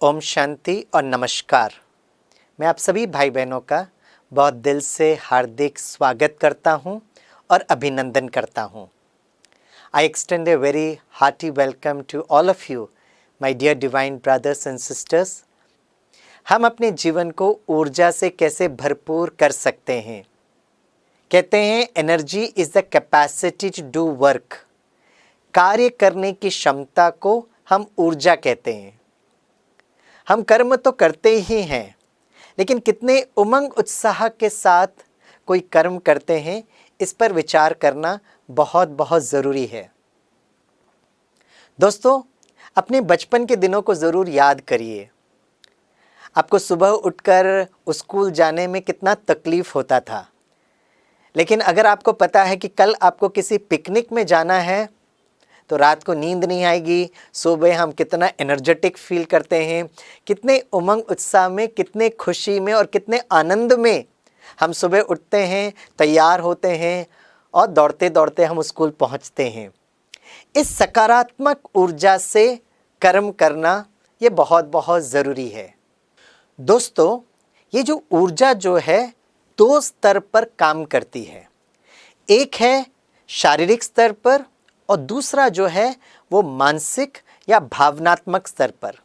ओम शांति और नमस्कार। मैं आप सभी भाई बहनों का बहुत दिल से हार्दिक स्वागत करता हूं और अभिनंदन करता हूं। I extend a very hearty welcome to all of you my dear divine brothers and sisters. हम अपने जीवन को ऊर्जा से कैसे भरपूर कर सकते हैं। कहते हैं energy is the capacity to do work. कार्य करने की क्षमता को हम ऊर्जा कहते हैं। हम कर्म तो करते ही हैं, लेकिन कितने उमंग उत्साह के साथ कोई कर्म करते हैं, इस पर विचार करना बहुत बहुत ज़रूरी है। दोस्तों, अपने बचपन के दिनों को ज़रूर याद करिए। आपको सुबह उठकर स्कूल जाने में कितना तकलीफ़ होता था, लेकिन अगर आपको पता है कि कल आपको किसी पिकनिक में जाना है तो रात को नींद नहीं आएगी। सुबह हम कितना एनर्जेटिक फील करते हैं, कितने उमंग उत्साह में, कितने खुशी में और कितने आनंद में हम सुबह उठते हैं, तैयार होते हैं और दौड़ते दौड़ते हम स्कूल पहुंचते हैं। इस सकारात्मक ऊर्जा से कर्म करना ये बहुत बहुत ज़रूरी है। दोस्तों, ये जो ऊर्जा जो है दो स्तर पर काम करती है। एक है शारीरिक स्तर पर और दूसरा जो है वो मानसिक या भावनात्मक स्तर पर।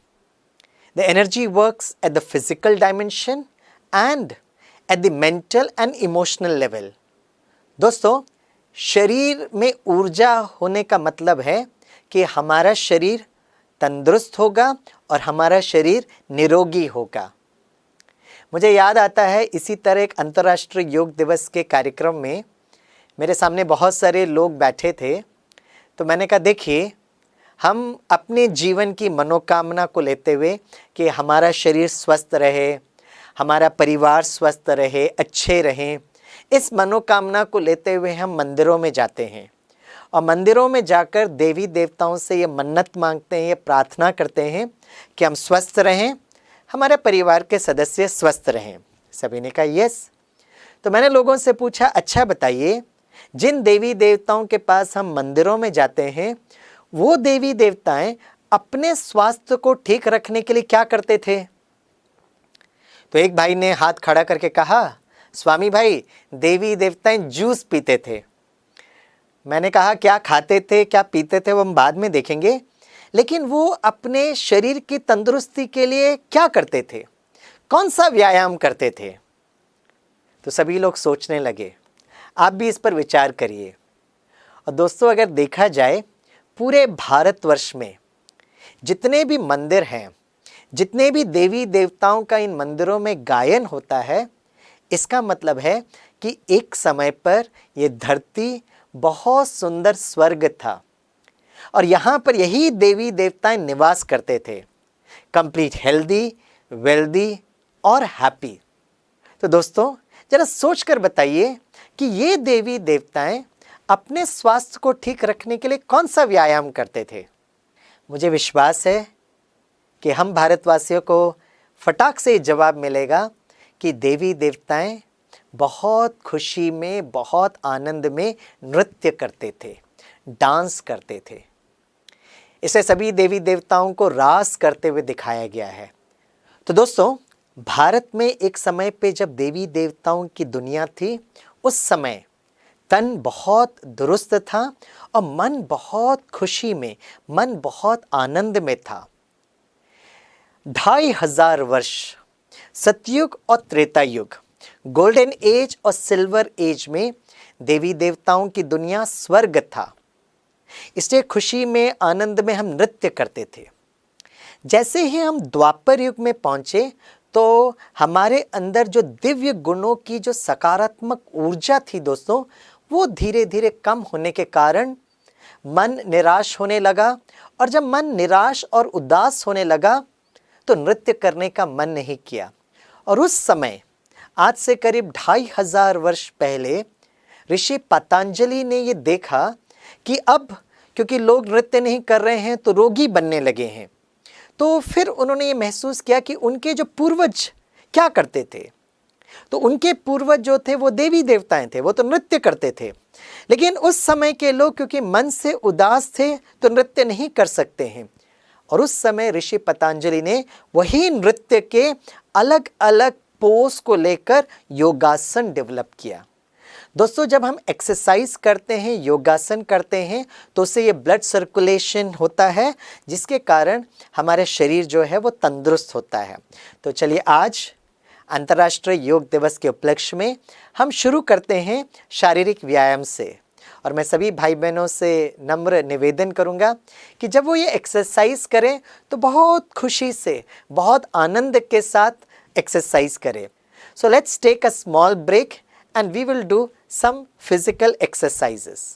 The energy works at the physical dimension and at the mental and emotional level. दोस्तों, शरीर में ऊर्जा होने का मतलब है कि हमारा शरीर तंदुरुस्त होगा और हमारा शरीर निरोगी होगा। मुझे याद आता है, इसी तरह एक अंतर्राष्ट्रीय योग दिवस के कार्यक्रम में मेरे सामने बहुत सारे लोग बैठे थे। तो मैंने कहा, देखिए, हम अपने जीवन की मनोकामना को लेते हुए कि हमारा शरीर स्वस्थ रहे, हमारा परिवार स्वस्थ रहे, अच्छे रहें, इस मनोकामना को लेते हुए हम मंदिरों में जाते हैं और मंदिरों में जाकर देवी देवताओं से ये मन्नत मांगते हैं, ये प्रार्थना करते हैं कि हम स्वस्थ रहें, हमारे परिवार के सदस्य स्वस्थ रहें। सभी ने कहा यस। तो मैंने लोगों से पूछा, अच्छा बताइए, जिन देवी देवताओं के पास हम मंदिरों में जाते हैं, वो देवी देवताएं अपने स्वास्थ्य को ठीक रखने के लिए क्या करते थे? तो एक भाई ने हाथ खड़ा करके कहा, स्वामी भाई, देवी देवताएं जूस पीते थे। मैंने कहा, क्या खाते थे, क्या पीते थे, वो हम बाद में देखेंगे, लेकिन वो अपने शरीर की तंदुरुस्ती के लिए क्या करते थे, कौन सा व्यायाम करते थे? तो सभी लोग सोचने लगे। आप भी इस पर विचार करिए। और दोस्तों, अगर देखा जाए पूरे भारतवर्ष में जितने भी मंदिर हैं, जितने भी देवी देवताओं का इन मंदिरों में गायन होता है, इसका मतलब है कि एक समय पर ये धरती बहुत सुंदर स्वर्ग था और यहाँ पर यही देवी देवताएं निवास करते थे, कंप्लीट हेल्दी, वेल्दी और हैप्पी। तो दोस्तों, जरा सोच कर बताइए कि ये देवी देवताएं अपने स्वास्थ्य को ठीक रखने के लिए कौन सा व्यायाम करते थे? मुझे विश्वास है कि हम भारतवासियों को फटाक से जवाब मिलेगा कि देवी देवताएं बहुत खुशी में, बहुत आनंद में नृत्य करते थे, डांस करते थे। इसे सभी देवी देवताओं को रास करते हुए दिखाया गया है। तो दोस्तों, भारत में एक समय पे जब देवी देवताओं की दुनिया थी, उस समय तन बहुत दुरुस्त था और मन बहुत खुशी में, मन बहुत आनंद में था। 2500 वर्ष सतयुग और त्रेता युग, गोल्डन एज और सिल्वर एज में देवी देवताओं की दुनिया स्वर्ग था। इसलिए खुशी में, आनंद में हम नृत्य करते थे। जैसे ही हम द्वापर युग में पहुंचे तो हमारे अंदर जो दिव्य गुणों की जो सकारात्मक ऊर्जा थी दोस्तों, वो धीरे धीरे कम होने के कारण मन निराश होने लगा। और जब मन निराश और उदास होने लगा तो नृत्य करने का मन नहीं किया। और उस समय, आज से करीब 2500 वर्ष पहले, ऋषि पतंजलि ने ये देखा कि अब क्योंकि लोग नृत्य नहीं कर रहे हैं तो रोगी बनने लगे हैं। तो फिर उन्होंने ये महसूस किया कि उनके जो पूर्वज क्या करते थे। तो उनके पूर्वज जो थे वो देवी देवताएं थे, वो तो नृत्य करते थे, लेकिन उस समय के लोग क्योंकि मन से उदास थे तो नृत्य नहीं कर सकते हैं। और उस समय ऋषि पतंजलि ने वही नृत्य के अलग अलग पोज को लेकर योगासन डेवलप किया। दोस्तों, जब हम एक्सरसाइज करते हैं, योगासन करते हैं, तो उससे ये ब्लड सर्कुलेशन होता है, जिसके कारण हमारे शरीर जो है वो तंदुरुस्त होता है। तो चलिए, आज अंतर्राष्ट्रीय योग दिवस के उपलक्ष्य में हम शुरू करते हैं शारीरिक व्यायाम से। और मैं सभी भाई बहनों से नम्र निवेदन करूंगा कि जब वो ये एक्सरसाइज करें तो बहुत खुशी से, बहुत आनंद के साथ एक्सरसाइज करें। So let's take a small break and we will do some physical exercises.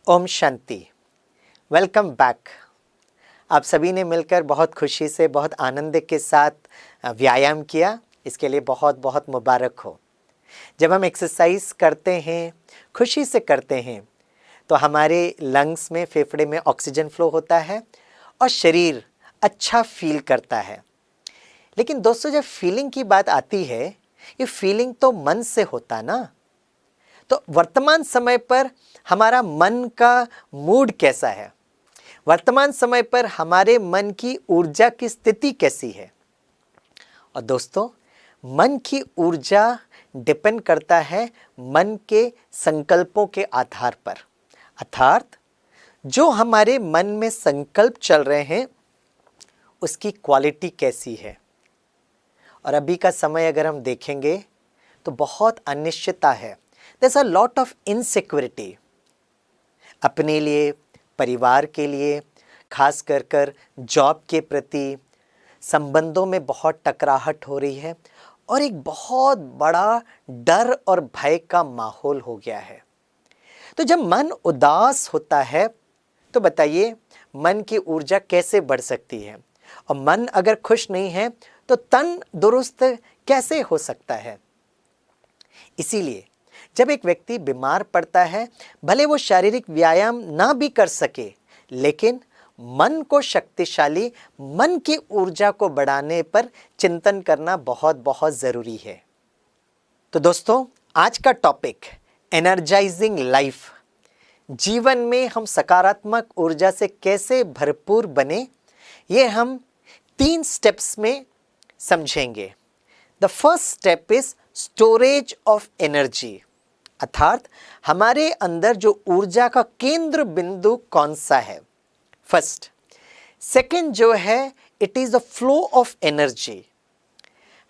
ओम शांति। Welcome back. आप सभी ने मिलकर बहुत खुशी से, बहुत आनंद के साथ व्यायाम किया, इसके लिए बहुत बहुत मुबारक हो। जब हम एक्सरसाइज करते हैं, खुशी से करते हैं, तो हमारे लंग्स में, फेफड़े में ऑक्सीजन फ्लो होता है और शरीर अच्छा फील करता है। लेकिन दोस्तों, जब फीलिंग की बात आती है, ये फीलिंग तो मन से होता ना। तो वर्तमान समय पर हमारा मन का मूड कैसा है? वर्तमान समय पर हमारे मन की ऊर्जा की स्थिति कैसी है? और दोस्तों, मन की ऊर्जा डिपेंड करता है मन के संकल्पों के आधार पर। अर्थात जो हमारे मन में संकल्प चल रहे हैं, उसकी क्वालिटी कैसी है। और अभी का समय अगर हम देखेंगे तो बहुत अनिश्चितता है। There's a lot of insecurity। अपने लिए, परिवार के लिए, खास कर जॉब के प्रति, संबंधों में बहुत टकराहट हो रही है और एक बहुत बड़ा डर और भय का माहौल हो गया है। तो जब मन उदास होता है तो बताइए मन की ऊर्जा कैसे बढ़ सकती है? और मन अगर खुश नहीं है तो तन दुरुस्त कैसे हो सकता है? इसीलिए जब एक व्यक्ति बीमार पड़ता है, भले वो शारीरिक व्यायाम ना भी कर सके, लेकिन मन को शक्तिशाली, मन की ऊर्जा को बढ़ाने पर चिंतन करना बहुत बहुत ज़रूरी है। तो दोस्तों, आज का टॉपिक एनर्जाइजिंग लाइफ, जीवन में हम सकारात्मक ऊर्जा से कैसे भरपूर बने, ये हम 3 स्टेप्स में समझेंगे। The first step is storage of energy, अर्थात हमारे अंदर जो ऊर्जा का केंद्र बिंदु कौन सा है, फर्स्ट। सेकंड जो है, it is the flow of energy,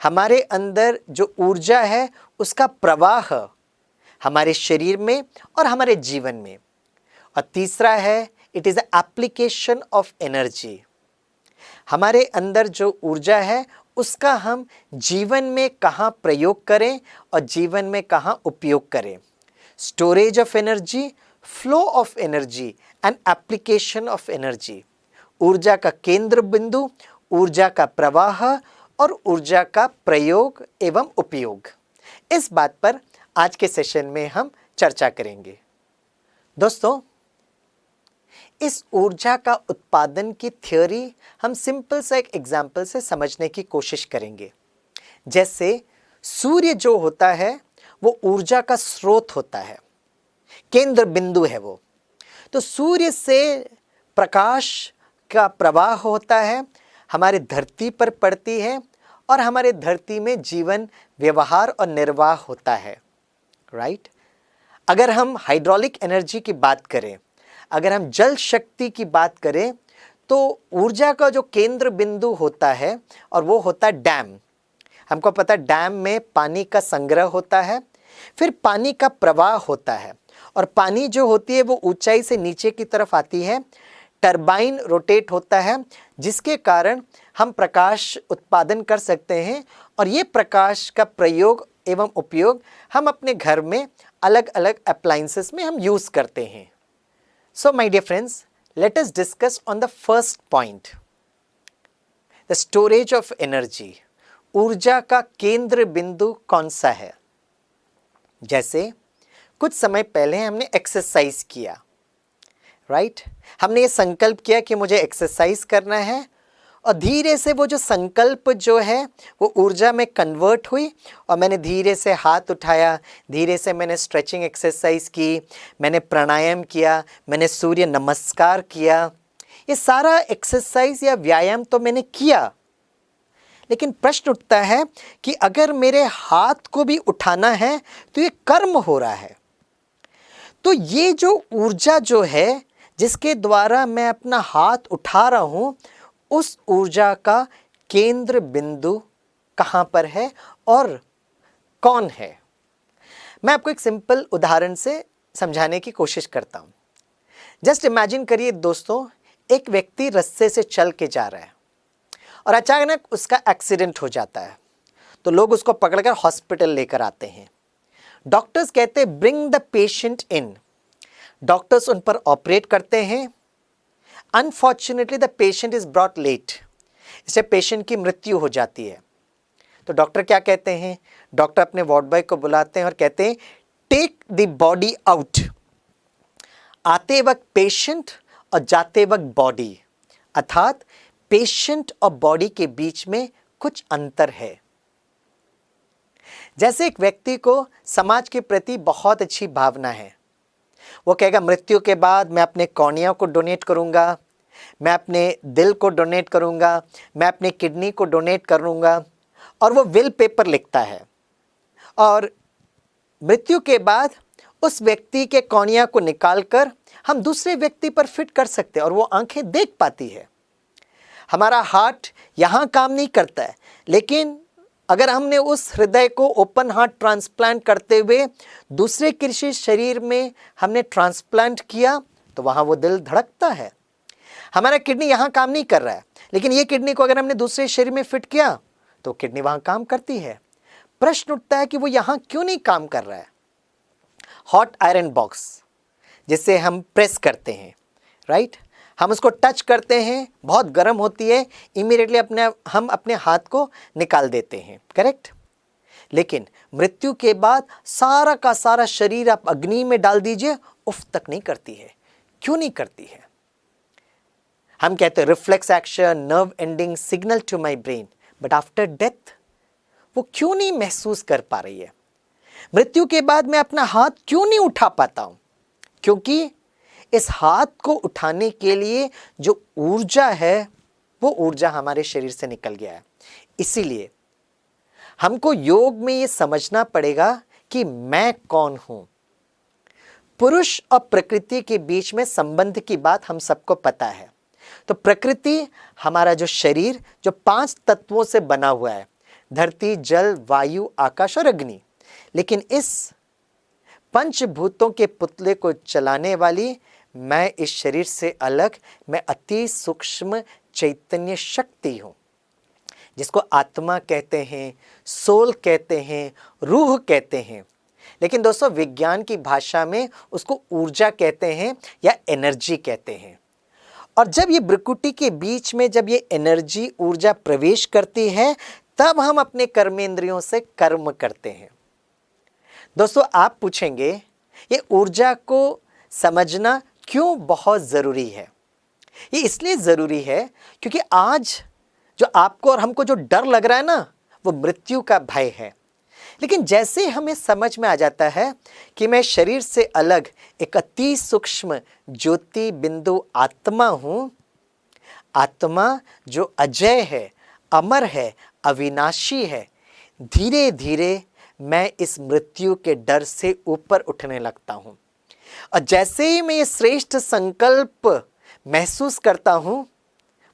हमारे अंदर जो ऊर्जा है उसका प्रवाह हमारे शरीर में और हमारे जीवन में। और तीसरा है, it is the application of energy, हमारे अंदर जो ऊर्जा है उसका हम जीवन में कहाँ प्रयोग करें और जीवन में कहाँ उपयोग करें। Storage of energy, flow of energy and application of energy, ऊर्जा का केंद्र बिंदु, ऊर्जा का प्रवाह और ऊर्जा का प्रयोग एवं उपयोग। इस बात पर आज के सेशन में हम चर्चा करेंगे। दोस्तों, इस ऊर्जा का उत्पादन की थ्योरी हम सिंपल सा एक एग्जाम्पल से समझने की कोशिश करेंगे। जैसे सूर्य जो होता है वो ऊर्जा का स्रोत होता है, केंद्र बिंदु है वो। तो सूर्य से प्रकाश का प्रवाह होता है, हमारे धरती पर पड़ती है और हमारे धरती में जीवन व्यवहार और निर्वाह होता है, राइट। अगर हम हाइड्रोलिक एनर्जी की बात करें, अगर हम जल शक्ति की बात करें, तो ऊर्जा का जो केंद्र बिंदु होता है और वो होता है डैम। हमको पता है डैम में पानी का संग्रह होता है, फिर पानी का प्रवाह होता है और पानी जो होती है वो ऊंचाई से नीचे की तरफ आती है, टरबाइन रोटेट होता है जिसके कारण हम प्रकाश उत्पादन कर सकते हैं और ये प्रकाश का प्रयोग एवं उपयोग हम अपने घर में अलग अलग अप्लायंसेस में हम यूज़ करते हैं। So my dear friends, let us discuss on the first point, the storage of energy, ऊर्जा का केंद्र बिंदु कौन सा है। जैसे कुछ समय पहले हमने एक्सरसाइज किया, राइट। हमने ये संकल्प किया कि मुझे एक्सरसाइज करना है और धीरे से वो जो संकल्प जो है वो ऊर्जा में कन्वर्ट हुई और मैंने धीरे से हाथ उठाया, धीरे से मैंने स्ट्रेचिंग एक्सरसाइज की, मैंने प्राणायाम किया, मैंने सूर्य नमस्कार किया। ये सारा एक्सरसाइज या व्यायाम तो मैंने किया, लेकिन प्रश्न उठता है कि अगर मेरे हाथ को भी उठाना है तो ये कर्म हो रहा है। तो ये जो ऊर्जा जो है जिसके द्वारा मैं अपना हाथ उठा रहा हूँ, उस ऊर्जा का केंद्र बिंदु कहाँ पर है और कौन है। मैं आपको एक सिंपल उदाहरण से समझाने की कोशिश करता हूँ। जस्ट इमेजिन करिए दोस्तों, एक व्यक्ति रस्ते से चल के जा रहा है और अचानक उसका एक्सीडेंट हो जाता है, तो लोग उसको पकड़कर हॉस्पिटल लेकर आते हैं। डॉक्टर्स कहते हैं bring the patient in, doctors उन पर ऑपरेट करते हैं। Unfortunately the patient is brought late, इससे पेशेंट की मृत्यु हो जाती है। तो डॉक्टर क्या कहते हैं, डॉक्टर अपने वार्ड बॉय को बुलाते हैं और कहते हैं टेक द बॉडी आउट। आते वक्त पेशेंट और जाते वक्त बॉडी, अर्थात पेशेंट और बॉडी के बीच में कुछ अंतर है। जैसे एक व्यक्ति को समाज के प्रति बहुत अच्छी भावना है, वो कहेगा मृत्यु के बाद मैं अपने कॉर्निया को डोनेट करूंगा, मैं अपने दिल को डोनेट करूंगा, मैं अपनी किडनी को डोनेट करूंगा, और वो विल पेपर लिखता है और मृत्यु के बाद उस व्यक्ति के कॉर्निया को निकालकर हम दूसरे व्यक्ति पर फिट कर सकते हैं और वो आंखें देख पाती है। हमारा हार्ट यहाँ काम नहीं करता है, लेकिन अगर हमने उस हृदय को ओपन हार्ट ट्रांसप्लांट करते हुए दूसरे किसी शरीर में हमने ट्रांसप्लांट किया तो वहाँ वो दिल धड़कता है। हमारा किडनी यहाँ काम नहीं कर रहा है, लेकिन ये किडनी को अगर हमने दूसरे शरीर में फिट किया तो किडनी वहाँ काम करती है। प्रश्न उठता है कि वो यहाँ क्यों नहीं काम कर रहा है। हॉट आयरन बॉक्स जिसे हम प्रेस करते हैं, राइट, हम उसको टच करते हैं, बहुत गर्म होती है, इमीडिएटली हम अपने हाथ को निकाल देते हैं, करेक्ट। लेकिन मृत्यु के बाद सारा का सारा शरीर आप अग्नि में डाल दीजिए, उफ तक नहीं करती है। क्यों नहीं करती है? हम कहते हैं reflex action, nerve ending signal to my brain, but after death वो क्यों नहीं महसूस कर पा रही है? मृत्यु के बाद मैं अपना हाथ क्यों नहीं उठा पाता हूं? क्योंकि इस हाथ को उठाने के लिए जो ऊर्जा है, वो ऊर्जा हमारे शरीर से निकल गया है। इसीलिए हमको योग में ये समझना पड़ेगा कि मैं कौन हूं। पुरुष और प्रकृति के बीच में संबंध की बात हम सबको पता है। तो प्रकृति हमारा जो शरीर जो 5 तत्वों से बना हुआ है, धरती, जल, वायु, आकाश और अग्नि। लेकिन इस पंचभूतों के पुतले को चलाने वाली मैं इस शरीर से अलग, मैं अति सूक्ष्म चैतन्य शक्ति हूं, जिसको आत्मा कहते हैं, सोल कहते हैं, रूह कहते हैं। लेकिन दोस्तों विज्ञान की भाषा में उसको ऊर्जा कहते हैं या एनर्जी कहते हैं। और जब ये भ्रुकुटी के बीच में जब ये एनर्जी ऊर्जा प्रवेश करती है, तब हम अपने कर्मेंद्रियों से कर्म करते हैं। दोस्तों आप पूछेंगे ये ऊर्जा को समझना क्यों बहुत ज़रूरी है? ये इसलिए ज़रूरी है क्योंकि आज जो आपको और हमको जो डर लग रहा है ना, वो मृत्यु का भय है। लेकिन जैसे हमें समझ में आ जाता है कि मैं शरीर से अलग एक अति सूक्ष्म ज्योति बिंदु आत्मा हूँ, आत्मा जो अजय है, अमर है, अविनाशी है, धीरे धीरे मैं इस मृत्यु के डर से ऊपर उठने लगता हूँ। और जैसे ही मैं ये श्रेष्ठ संकल्प महसूस करता हूँ,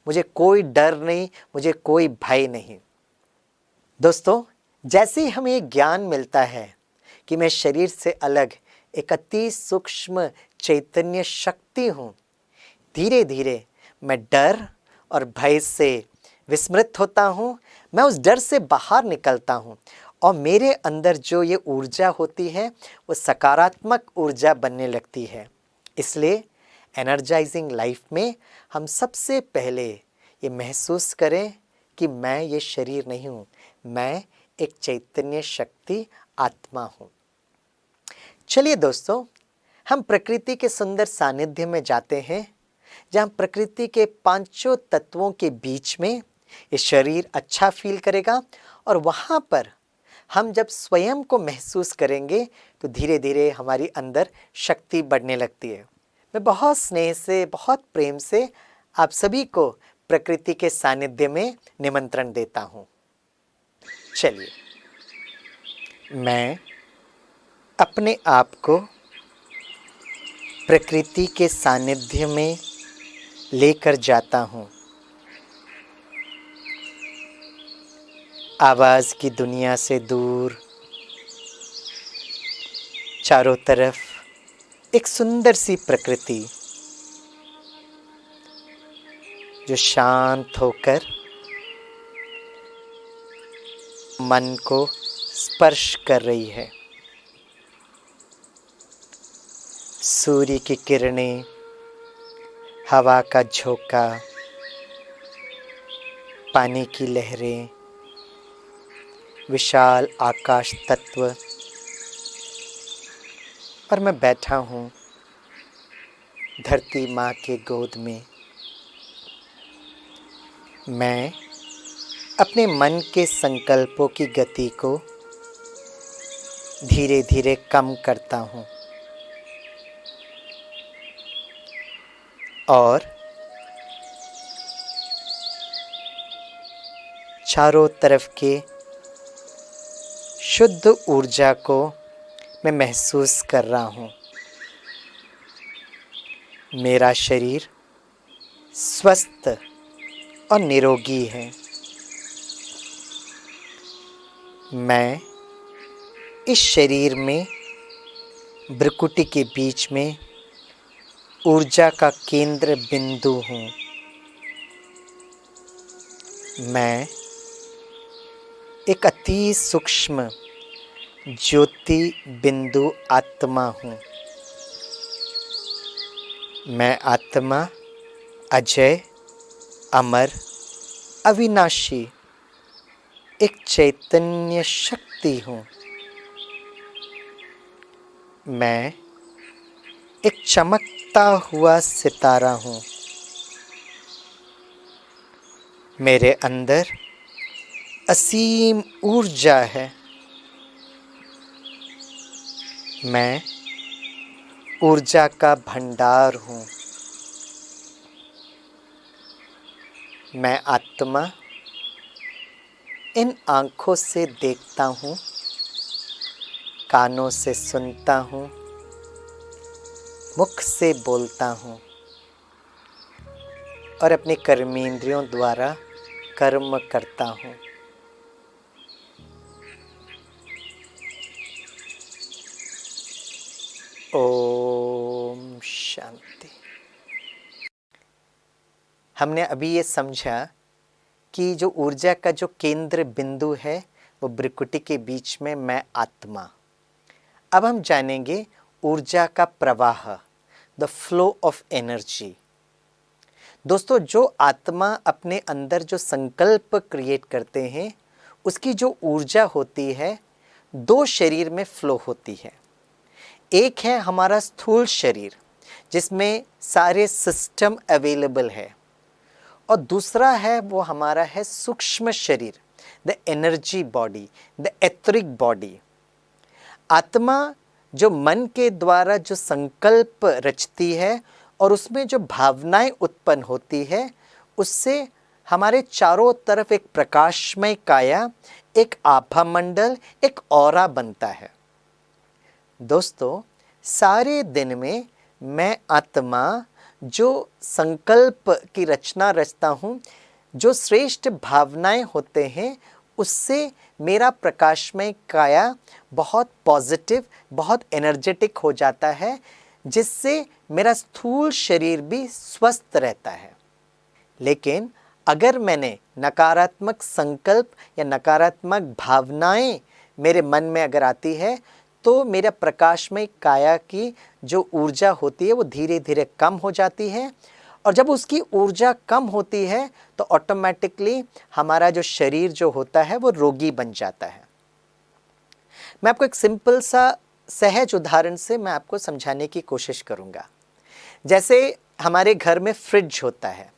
मुझे कोई डर नहीं, मुझे कोई भय नहीं। दोस्तों जैसे ही हमें ये ज्ञान मिलता है कि मैं शरीर से अलग एक अति सूक्ष्म चैतन्य शक्ति हूँ, धीरे धीरे मैं डर और भय से विस्मृत होता हूँ। मैं उस डर से बाहर निकलता हूँ और मेरे अंदर जो ये ऊर्जा होती है वो सकारात्मक ऊर्जा बनने लगती है। इसलिए एनर्जाइजिंग लाइफ में हम सबसे पहले ये महसूस करें कि मैं ये शरीर नहीं हूँ, मैं एक चैतन्य शक्ति आत्मा हूँ। चलिए दोस्तों हम प्रकृति के सुंदर सानिध्य में जाते हैं, जहाँ प्रकृति के 5 तत्वों के बीच में ये शरीर अच्छा फील करेगा। और वहाँ पर हम जब स्वयं को महसूस करेंगे तो धीरे धीरे हमारी अंदर शक्ति बढ़ने लगती है। मैं बहुत स्नेह से, बहुत प्रेम से आप सभी को प्रकृति के सानिध्य में निमंत्रण देता हूँ। चलिए मैं अपने आप को प्रकृति के सानिध्य में लेकर जाता हूँ। आवाज़ की दुनिया से दूर, चारों तरफ एक सुंदर सी प्रकृति जो शांत होकर मन को स्पर्श कर रही है। सूर्य की किरणें, हवा का झोंका, पानी की लहरें, विशाल आकाश तत्व, और मैं बैठा हूँ धरती माँ के गोद में। मैं अपने मन के संकल्पों की गति को धीरे धीरे कम करता हूँ और चारों तरफ के शुद्ध ऊर्जा को मैं महसूस कर रहा हूँ। मेरा शरीर स्वस्थ और निरोगी है। मैं इस शरीर में भ्रुकुटी के बीच में ऊर्जा का केंद्र बिंदु हूँ। मैं एक अति सूक्ष्म ज्योति बिंदु आत्मा हूँ। मैं आत्मा अजय, अमर, अविनाशी एक चैतन्य शक्ति शक्ति हूँ। मैं एक चमकता हुआ सितारा हूँ। मेरे अंदर असीम ऊर्जा है। मैं ऊर्जा का भंडार हूँ। मैं आत्मा इन आँखों से देखता हूँ, कानों से सुनता हूँ, मुख से बोलता हूँ और अपने कर्मेंद्रियों द्वारा कर्म करता हूँ। ओम शांति। हमने अभी ये समझा कि जो ऊर्जा का जो केंद्र बिंदु है वो भ्रुकुटी के बीच में मैं आत्मा। अब हम जानेंगे ऊर्जा का प्रवाह, द फ्लो ऑफ एनर्जी। दोस्तों, जो आत्मा अपने अंदर जो संकल्प क्रिएट करते हैं उसकी जो ऊर्जा होती है दो शरीर में फ्लो होती है। एक है हमारा स्थूल शरीर जिसमें सारे सिस्टम अवेलेबल है, और दूसरा है वो हमारा है सूक्ष्म शरीर, the energy body, the etheric body. आत्मा जो मन के द्वारा जो संकल्प रचती है और उसमें जो भावनाएं उत्पन्न होती है, उससे हमारे चारों तरफ एक प्रकाशमय काया, एक आभा मंडल, एक ऑरा बनता है। दोस्तों, सारे दिन में मैं आत्मा जो संकल्प की रचना रचता हूँ, जो श्रेष्ठ भावनाएं होते हैं, उससे मेरा प्रकाशमय काया बहुत पॉजिटिव, बहुत एनर्जेटिक हो जाता है, जिससे मेरा स्थूल शरीर भी स्वस्थ रहता है। लेकिन अगर मैंने नकारात्मक संकल्प या नकारात्मक भावनाएं मेरे मन में अगर आती है, तो मेरा प्रकाशमय काया की जो ऊर्जा होती है वो धीरे धीरे कम हो जाती है, और जब उसकी ऊर्जा कम होती है तो ऑटोमेटिकली हमारा जो शरीर जो होता है वो रोगी बन जाता है। मैं आपको एक सिंपल सा सहज उदाहरण से मैं आपको समझाने की कोशिश करूँगा। जैसे हमारे घर में फ्रिज होता है,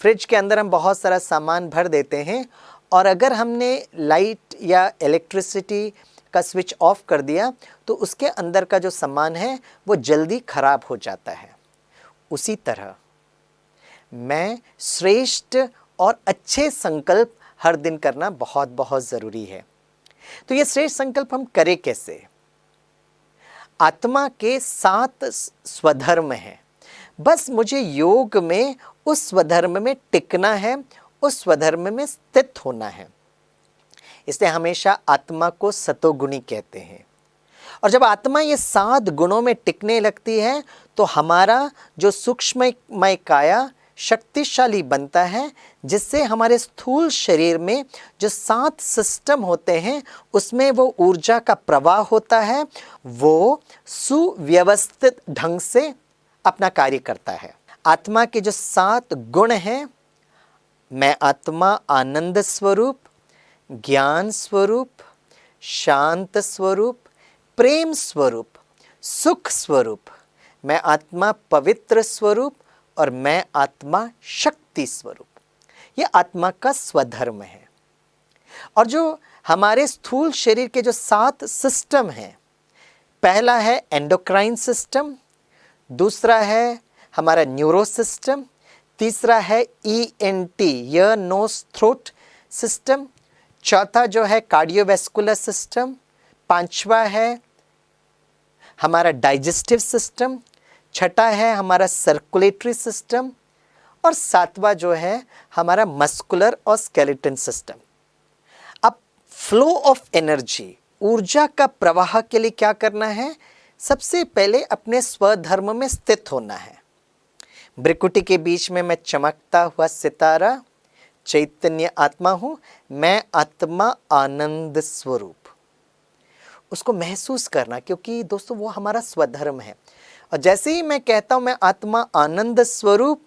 फ्रिज के अंदर हम बहुत सारा सामान भर देते हैं, और अगर हमने लाइट या इलेक्ट्रिसिटी का स्विच ऑफ कर दिया तो उसके अंदर का जो सामान है वो जल्दी खराब हो जाता है। उसी तरह मैं श्रेष्ठ और अच्छे संकल्प हर दिन करना बहुत बहुत ज़रूरी है। तो ये श्रेष्ठ संकल्प हम करें कैसे? आत्मा के 7 स्वधर्म हैं। बस मुझे योग में उस स्वधर्म में टिकना है, उस स्वधर्म में स्थित होना है। इसलिए हमेशा आत्मा को सतोगुणी कहते हैं। और जब आत्मा ये 7 गुणों में टिकने लगती है तो हमारा जो सूक्ष्ममय काया शक्तिशाली बनता है, जिससे हमारे स्थूल शरीर में जो 7 सिस्टम होते हैं उसमें वो ऊर्जा का प्रवाह होता है, वो सुव्यवस्थित ढंग से अपना कार्य करता है। आत्मा के जो 7 गुण हैं, मैं आत्मा आनंद स्वरूप, ज्ञान स्वरूप, शांत स्वरूप, प्रेम स्वरूप, सुख स्वरूप, मैं आत्मा पवित्र स्वरूप, और मैं आत्मा शक्ति स्वरूप। ये आत्मा का स्वधर्म है। और जो हमारे स्थूल शरीर के जो 7 सिस्टम हैं, पहला है एंडोक्राइन सिस्टम, दूसरा है हमारा न्यूरो सिस्टम, तीसरा है ENT ear nose throat system, चौथा जो है कार्डियोवैस्कुलर सिस्टम, पांचवा है हमारा डाइजेस्टिव सिस्टम, छठा है हमारा सर्कुलेटरी सिस्टम, और सातवां जो है हमारा मस्कुलर और स्केलेटन सिस्टम। अब फ्लो ऑफ एनर्जी, ऊर्जा का प्रवाह के लिए क्या करना है? सबसे पहले अपने स्वधर्म में स्थित होना है। भ्रुकुटी के बीच में मैं चमकता हुआ सितारा चैतन्य आत्मा हूँ, मैं आत्मा आनंद स्वरूप। उसको महसूस करना, क्योंकि दोस्तों वो हमारा स्वधर्म है। और जैसे ही मैं कहता हूँ मैं आत्मा आनंद स्वरूप,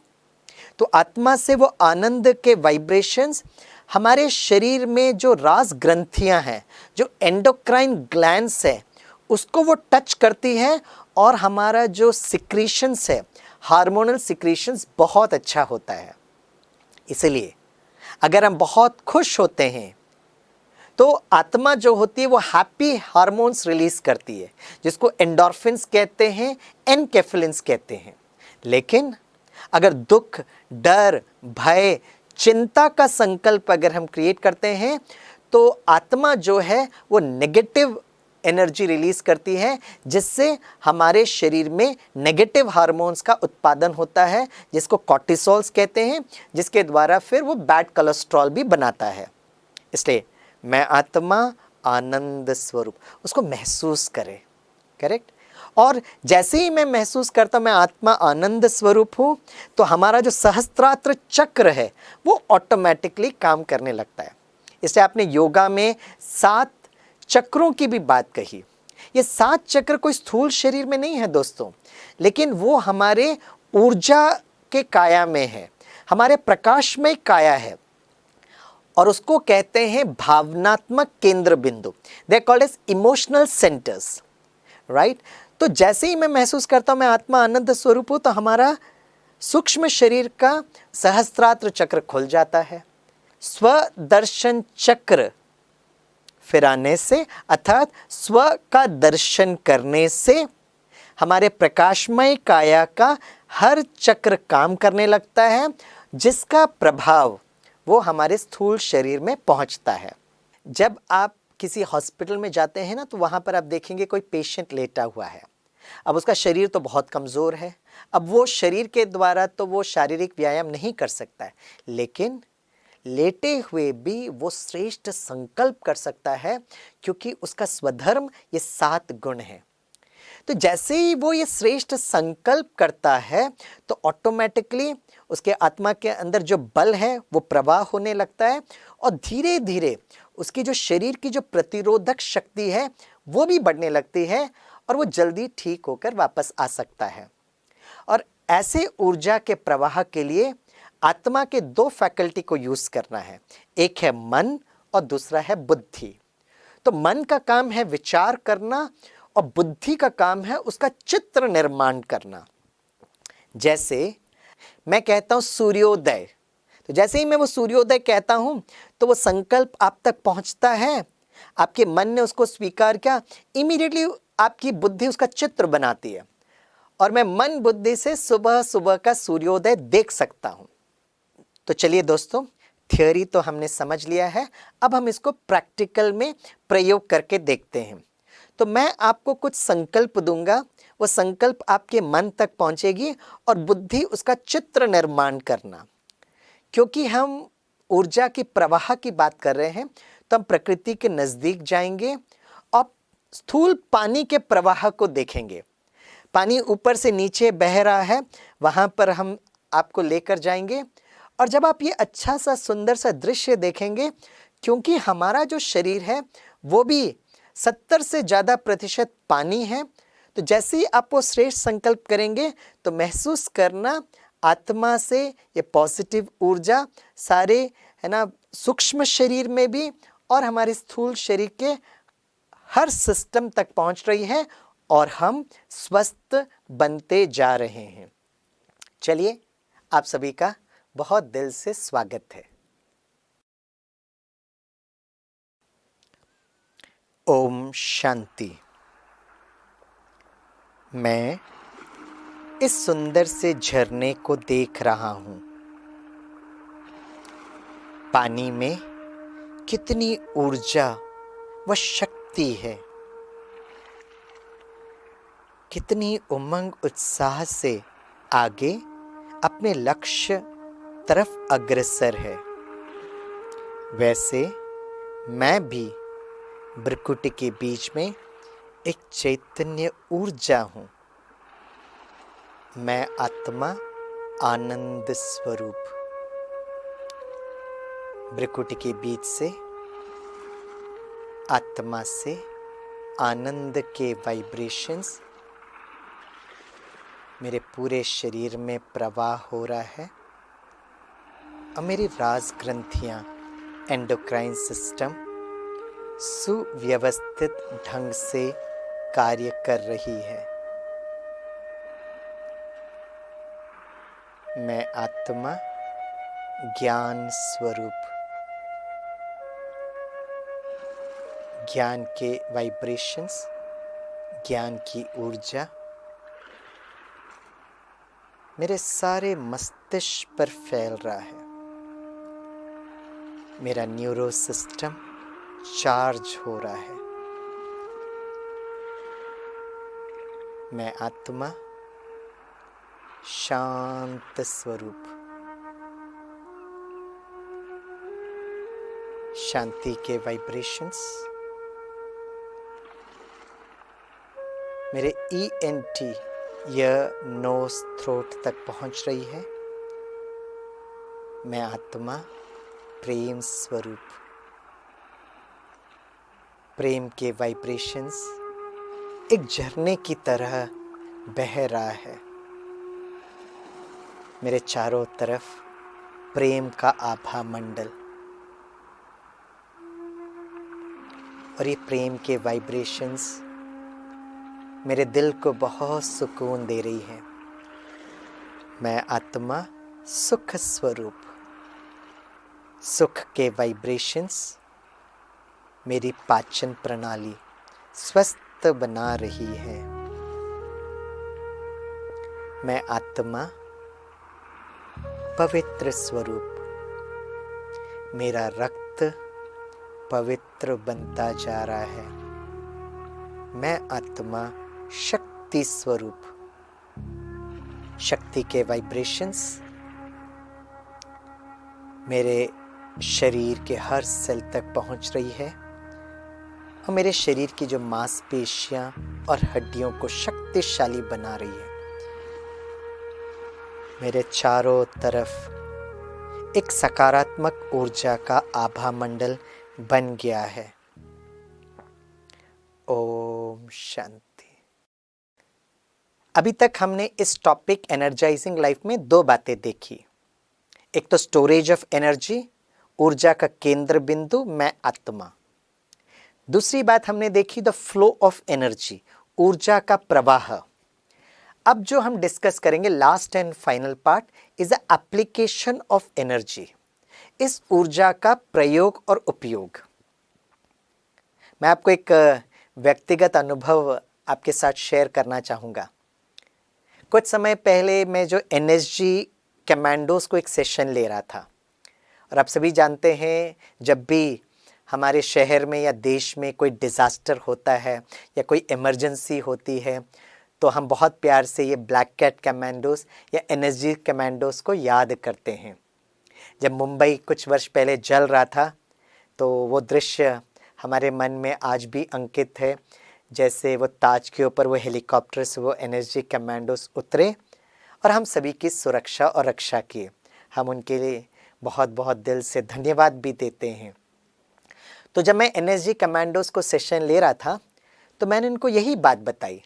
तो आत्मा से वो आनंद के वाइब्रेशंस हमारे शरीर में जो राज ग्रंथियां हैं, जो एंडोक्राइन ग्लैंड्स है, उसको वो टच करती है और हमारा जो सिक्रीशंस है, हार्मोनल सिक्रीशंस बहुत अच्छा होता है। इसलिए अगर हम बहुत खुश होते हैं तो आत्मा जो होती है वो हैप्पी हार्मोन्स रिलीज करती है, जिसको एंडोर्फिन्स कहते हैं, एनकेफेलिन्स कहते हैं। लेकिन अगर दुख, डर, भय, चिंता का संकल्प अगर हम क्रिएट करते हैं तो आत्मा जो है वो नेगेटिव एनर्जी रिलीज करती है, जिससे हमारे शरीर में नेगेटिव हार्मोन्स का उत्पादन होता है, जिसको कॉर्टिसोल्स कहते हैं, जिसके द्वारा फिर वो बैड कोलेस्ट्रॉल भी बनाता है। इसलिए मैं आत्मा आनंद स्वरूप, उसको महसूस करें। करेक्ट। और जैसे ही मैं महसूस करता मैं आत्मा आनंद स्वरूप हूँ, तो हमारा जो सहस्त्रात्र चक्र है वो ऑटोमेटिकली काम करने लगता है। इसलिए आपने योगा में 7 चक्रों की भी बात कही। ये 7 चक्र कोई स्थूल शरीर में नहीं है दोस्तों, लेकिन वो हमारे ऊर्जा के काया में है, हमारे प्रकाशमय काया है, और उसको कहते हैं भावनात्मक केंद्र बिंदु। They are called as emotional centres, right. तो जैसे ही मैं महसूस करता हूं मैं आत्मा आनंद स्वरूप हूं, तो हमारा सूक्ष्म शरीर का सहस्त्रात्र चक्र खुल जाता है। स्वदर्शन चक्र फिराने से, अर्थात स्व का दर्शन करने से, हमारे प्रकाशमय काया का हर चक्र काम करने लगता है, जिसका प्रभाव वो हमारे स्थूल शरीर में पहुंचता है। जब आप किसी हॉस्पिटल में जाते हैं ना, तो वहाँ पर आप देखेंगे कोई पेशेंट लेटा हुआ है। अब उसका शरीर तो बहुत कमज़ोर है, अब वो शरीर के द्वारा तो वो शारीरिक व्यायाम नहीं कर सकता है, लेकिन लेटे हुए भी वो श्रेष्ठ संकल्प कर सकता है, क्योंकि उसका स्वधर्म ये 7 गुण है। तो जैसे ही वो ये श्रेष्ठ संकल्प करता है तो ऑटोमेटिकली उसके आत्मा के अंदर जो बल है वो प्रवाह होने लगता है, और धीरे धीरे उसकी जो शरीर की जो प्रतिरोधक शक्ति है वो भी बढ़ने लगती है, और वो जल्दी ठीक होकर वापस आ सकता है। और ऐसे ऊर्जा के प्रवाह के लिए आत्मा के 2 फैकल्टी को यूज करना है, एक है मन और दूसरा है बुद्धि। तो मन का काम है विचार करना, और बुद्धि का काम है उसका चित्र निर्माण करना। जैसे मैं कहता हूं सूर्योदय, तो जैसे ही मैं वो सूर्योदय कहता हूं तो वो संकल्प आप तक पहुंचता है, आपके मन ने उसको स्वीकार किया, इमीडिएटली आपकी बुद्धि उसका चित्र बनाती है, और मैं मन बुद्धि से सुबह सुबह का सूर्योदय देख सकता हूं। तो चलिए दोस्तों, थ्योरी तो हमने समझ लिया है, अब हम इसको प्रैक्टिकल में प्रयोग करके देखते हैं। तो मैं आपको कुछ संकल्प दूंगा, वो संकल्प आपके मन तक पहुंचेगी और बुद्धि उसका चित्र निर्माण करना। क्योंकि हम ऊर्जा की प्रवाह की बात कर रहे हैं, तो हम प्रकृति के नज़दीक जाएंगे और स्थूल पानी के प्रवाह को देखेंगे। पानी ऊपर से नीचे बह रहा है, वहाँ पर हम आपको लेकर जाएंगे, और जब आप ये अच्छा सा सुंदर सा दृश्य देखेंगे, क्योंकि हमारा जो शरीर है वो भी 70 से ज़्यादा प्रतिशत पानी है, तो जैसे ही आप वो श्रेष्ठ संकल्प करेंगे तो महसूस करना आत्मा से ये पॉजिटिव ऊर्जा सारे है ना सूक्ष्म शरीर में भी और हमारे स्थूल शरीर के हर सिस्टम तक पहुंच रही है, और हम स्वस्थ बनते जा रहे हैं। चलिए, आप सभी का बहुत दिल से स्वागत है। ओम शांति। मैं इस सुंदर से झरने को देख रहा हूं। पानी में कितनी ऊर्जा व शक्ति है, कितनी उमंग उत्साह से आगे अपने लक्ष्य तरफ अग्रसर है। वैसे मैं भी भ्रुकुटी के बीच में एक चैतन्य ऊर्जा हूँ। मैं आत्मा आनंद स्वरूप। भ्रुकुटी के बीच से आत्मा से आनंद के वाइब्रेशंस मेरे पूरे शरीर में प्रवाह हो रहा है, और मेरी राज ग्रंथियाँ एंडोक्राइन सिस्टम सुव्यवस्थित ढंग से कार्य कर रही है। मैं आत्मा ज्ञान स्वरूप, ज्ञान के वाइब्रेशंस, ज्ञान की ऊर्जा मेरे सारे मस्तिष्क पर फैल रहा है। मेरा न्यूरो सिस्टम चार्ज हो रहा है। मैं आत्मा शांत स्वरूप, शांति के वाइब्रेशंस मेरे ENT ईयर नोज थ्रोट तक पहुंच रही है। मैं आत्मा प्रेम स्वरूप, प्रेम के वाइब्रेशंस एक झरने की तरह बह रहा है। मेरे चारों तरफ प्रेम का आभा मंडल, और ये प्रेम के वाइब्रेशंस मेरे दिल को बहुत सुकून दे रही है। मैं आत्मा सुख स्वरूप, सुख के वाइब्रेशंस मेरी पाचन प्रणाली स्वस्थ बना रही है। मैं आत्मा पवित्र स्वरूप, मेरा रक्त पवित्र बनता जा रहा है। मैं आत्मा शक्ति स्वरूप, शक्ति के वाइब्रेशंस मेरे शरीर के हर सेल तक पहुंच रही है और मेरे शरीर की जो मांसपेशियां और हड्डियों को शक्तिशाली बना रही है। मेरे चारों तरफ एक सकारात्मक ऊर्जा का आभा मंडल बन गया है। ओम शांति। अभी तक हमने इस टॉपिक एनर्जाइजिंग लाइफ में दो बातें देखी। एक तो स्टोरेज ऑफ एनर्जी, ऊर्जा का केंद्र बिंदु मैं आत्मा। दूसरी बात हमने देखी द फ्लो ऑफ एनर्जी, ऊर्जा का प्रवाह। अब जो हम डिस्कस करेंगे last and final part is the application of energy, इस ऊर्जा का प्रयोग और उपयोग। मैं आपको एक व्यक्तिगत अनुभव आपके साथ शेयर करना चाहूँगा। कुछ समय पहले मैं जो NSG कमांडोज को एक सेशन ले रहा था, और आप सभी जानते हैं जब भी हमारे शहर में या देश में कोई डिज़ास्टर होता है या कोई इमरजेंसी होती है तो हम बहुत प्यार से ये ब्लैक कैट कमांडोज या NSG कमांडोज को याद करते हैं। जब मुंबई कुछ वर्ष पहले जल रहा था तो वो दृश्य हमारे मन में आज भी अंकित है। जैसे वो ताज के ऊपर वो हेलीकॉप्टर से वो NSG कमांडोज उतरे और हम सभी की सुरक्षा और रक्षा किए। हम उनके लिए बहुत बहुत दिल से धन्यवाद भी देते हैं। तो जब मैं NSG कमांडोज को सेशन ले रहा था तो मैंने उनको यही बात बताई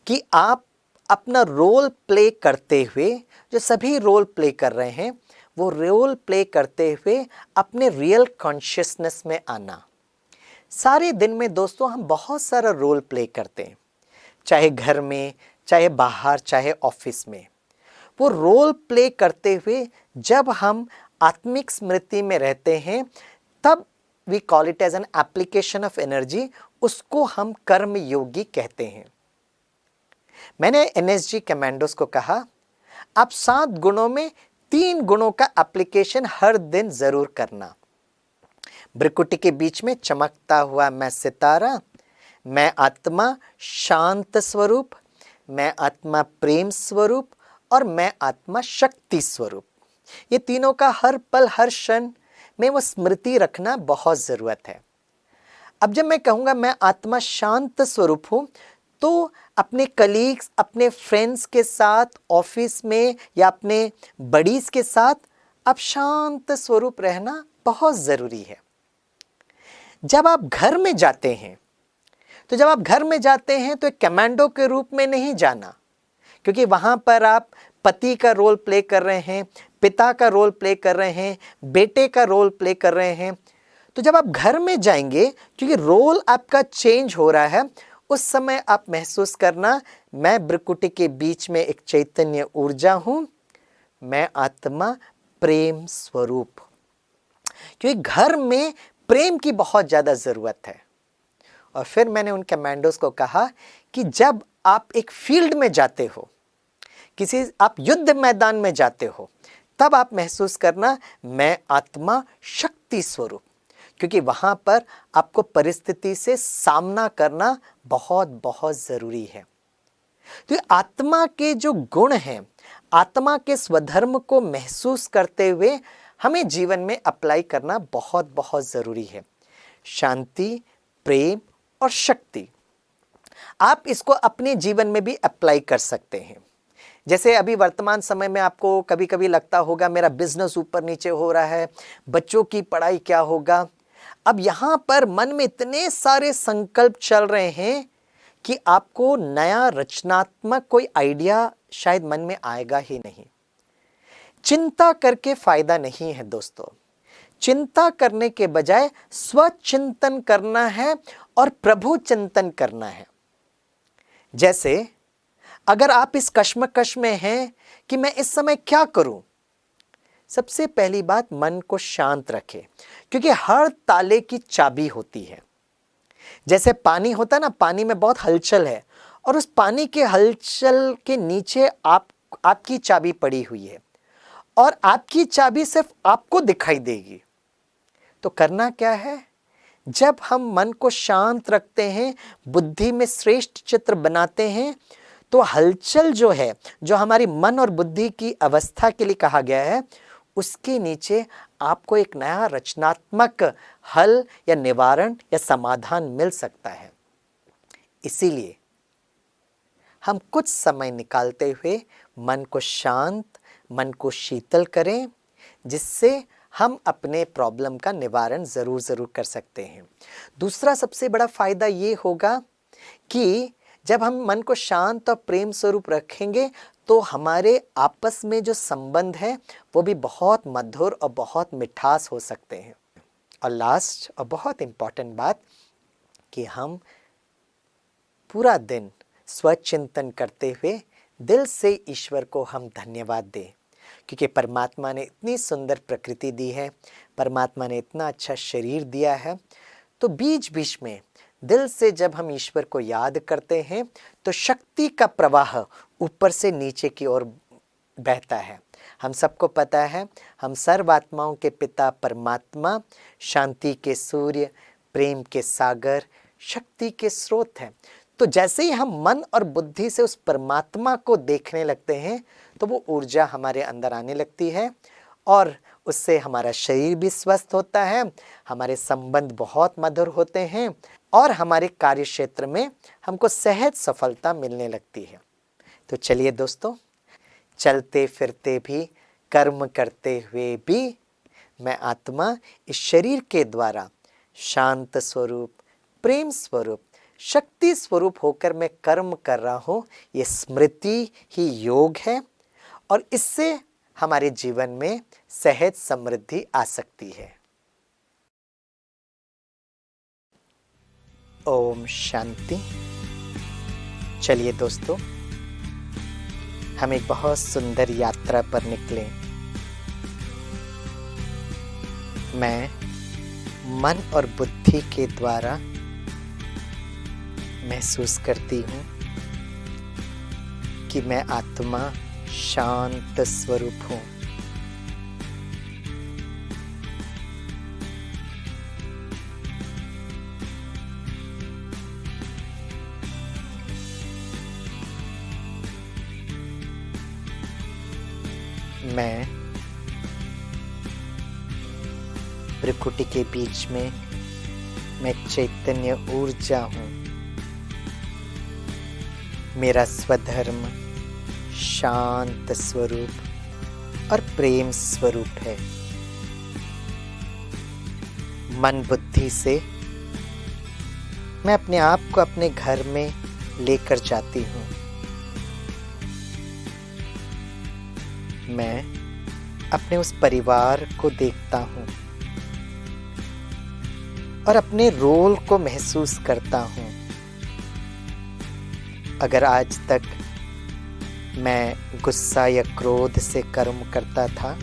कि आप अपना रोल प्ले करते हुए, जो सभी रोल प्ले कर रहे हैं वो रोल प्ले करते हुए अपने रियल कॉन्शियसनेस में आना। सारे दिन में दोस्तों हम बहुत सारा रोल प्ले करते हैं, चाहे घर में, चाहे बाहर, चाहे ऑफिस में। वो रोल प्ले करते हुए जब हम आत्मिक स्मृति में रहते हैं तब we call it as an application of energy, उसको हम कर्म योगी कहते हैं। मैंने NSG कमांडोज को कहा आप 7 गुणों में 3 गुणों का एप्लीकेशन हर दिन जरूर करना। भ्रिकुटी के बीच में चमकता हुआ मैं सितारा, मैं आत्मा शांत स्वरूप, मैं आत्मा प्रेम स्वरूप और मैं आत्मा शक्ति स्वरूप। ये तीनों का हर पल हर क्षण में वो स्मृति रखना बहुत ज़रूरत है। अब जब मैं कहूँगा मैं आत्मा शांत स्वरूप हूँ तो अपने कलीग्स, अपने फ्रेंड्स के साथ, ऑफिस में या अपने बडीज के साथ अब शांत स्वरूप रहना बहुत ज़रूरी है। जब आप घर में जाते हैं तो एक कमांडो के रूप में नहीं जाना, क्योंकि वहाँ पर आप पति का रोल प्ले कर रहे हैं, पिता का रोल प्ले कर रहे हैं, बेटे का रोल प्ले कर रहे हैं। तो जब आप घर में जाएंगे, क्योंकि रोल आपका चेंज हो रहा है, उस समय आप महसूस करना, मैं ब्रकुटी के बीच में एक चैतन्य ऊर्जा हूँ, मैं आत्मा प्रेम स्वरूप। क्योंकि घर में प्रेम की बहुत ज़्यादा ज़रूरत है। और फिर मैंने उन कमांडोज को कहा कि जब आप एक फील्ड में जाते हो, आप युद्ध मैदान में जाते हो, तब आप महसूस करना, मैं आत्मा शक्ति स्वरूप। क्योंकि वहाँ पर आपको परिस्थिति से सामना करना बहुत बहुत ज़रूरी है। तो आत्मा के जो गुण हैं, आत्मा के स्वधर्म को महसूस करते हुए हमें जीवन में अप्लाई करना बहुत बहुत ज़रूरी है। शांति, प्रेम और शक्ति, आप इसको अपने जीवन में भी अप्लाई कर सकते हैं। जैसे अभी वर्तमान समय में आपको कभी कभी लगता होगा मेरा बिजनेस ऊपर नीचे हो रहा है, बच्चों की पढ़ाई क्या होगा। अब यहाँ पर मन में इतने सारे संकल्प चल रहे हैं कि आपको नया रचनात्मक कोई आइडिया शायद मन में आएगा ही नहीं। चिंता करके फायदा नहीं है दोस्तों। चिंता करने के बजाय स्वचिंतन करना है और प्रभु चिंतन करना है। जैसे अगर आप इस कश्मकश में हैं कि मैं इस समय क्या करूं, सबसे पहली बात, मन को शांत रखें। क्योंकि हर ताले की चाबी होती है। जैसे पानी होता है ना, पानी में बहुत हलचल है और उस पानी के हलचल के नीचे आपकी चाबी पड़ी हुई है और आपकी चाबी सिर्फ आपको दिखाई देगी। तो करना क्या है, जब हम मन को शांत रखते हैं, बुद्धि में श्रेष्ठ चित्र बनाते हैं, तो हलचल जो है, जो हमारी मन और बुद्धि की अवस्था के लिए कहा गया है, उसके नीचे आपको एक नया रचनात्मक हल या निवारण या समाधान मिल सकता है। इसीलिए हम कुछ समय निकालते हुए मन को शांत, मन को शीतल करें, जिससे हम अपने प्रॉब्लम का निवारण ज़रूर कर सकते हैं। दूसरा सबसे बड़ा फ़ायदा ये होगा कि जब हम मन को शांत और प्रेम स्वरूप रखेंगे तो हमारे आपस में जो संबंध है वो भी बहुत मधुर और बहुत मिठास हो सकते हैं। और लास्ट और बहुत इम्पॉर्टेंट बात कि हम पूरा दिन स्वचिंतन करते हुए दिल से ईश्वर को हम धन्यवाद दें, क्योंकि परमात्मा ने इतनी सुंदर प्रकृति दी है, परमात्मा ने इतना अच्छा शरीर दिया है। तो बीच बीच में दिल से जब हम ईश्वर को याद करते हैं तो शक्ति का प्रवाह ऊपर से नीचे की ओर बहता है। हम सबको पता है, हम सर्वात्माओं के पिता परमात्मा शांति के सूर्य, प्रेम के सागर, शक्ति के स्रोत हैं। तो जैसे ही हम मन और बुद्धि से उस परमात्मा को देखने लगते हैं तो वो ऊर्जा हमारे अंदर आने लगती है और उससे हमारा शरीर भी स्वस्थ होता है, हमारे संबंध बहुत मधुर होते हैं और हमारे कार्य क्षेत्र में हमको सहज सफलता मिलने लगती है। तो चलिए दोस्तों, चलते फिरते भी, कर्म करते हुए भी मैं आत्मा इस शरीर के द्वारा शांत स्वरूप, प्रेम स्वरूप, शक्ति स्वरूप होकर मैं कर्म कर रहा हूँ। ये स्मृति ही योग है और इससे हमारे जीवन में सहज समृद्धि आ सकती है। ओम शांति। चलिए दोस्तों, हम एक बहुत सुंदर यात्रा पर निकले। मैं मन और बुद्धि के द्वारा महसूस करती हूँ कि मैं आत्मा शांत स्वरूप हूँ। मैं प्रकृति के बीच में मैं चैतन्य ऊर्जा हूँ। मेरा स्वधर्म शांत स्वरूप और प्रेम स्वरूप है। मन बुद्धि से मैं अपने आप को अपने घर में लेकर जाती हूँ। मैं अपने उस परिवार को देखता हूँ और अपने रोल को महसूस करता हूँ। अगर आज तक मैं गुस्सा या क्रोध से कर्म करता था,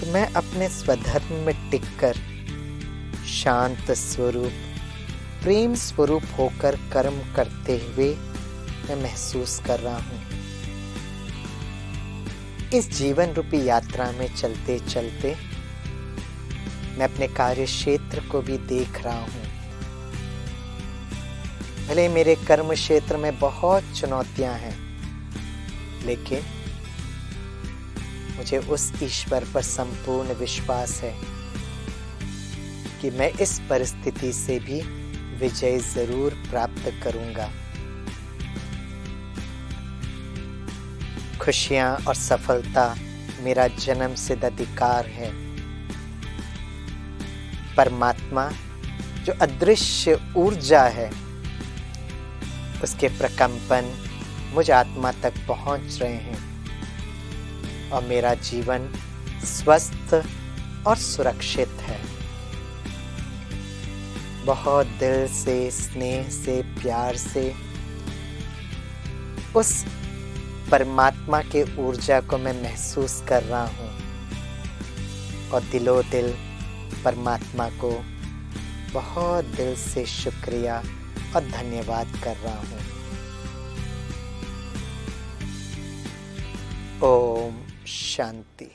तो मैं अपने स्वधर्म में टिककर शांत स्वरूप, प्रेम स्वरूप होकर कर्म करते हुए मैं महसूस कर रहा हूँ। इस जीवन रूपी यात्रा में चलते चलते मैं अपने कार्य क्षेत्र को भी देख रहा हूँ। भले मेरे कर्म क्षेत्र में बहुत चुनौतियां हैं, लेकिन मुझे उस ईश्वर पर संपूर्ण विश्वास है कि मैं इस परिस्थिति से भी विजय जरूर प्राप्त करूंगा। खुशियां और सफलता मेरा जन्म सिद्ध अधिकार है। परमात्मा जो अदृश्य ऊर्जा है, उसके प्रकंपन मुझ आत्मा तक पहुंच रहे हैं और मेरा जीवन स्वस्थ और सुरक्षित है। बहुत दिल से, स्नेह से, प्यार से उस परमात्मा के ऊर्जा को मैं महसूस कर रहा हूँ और दिलो दिल परमात्मा को बहुत दिल से शुक्रिया और धन्यवाद कर रहा हूँ। ओम शांति।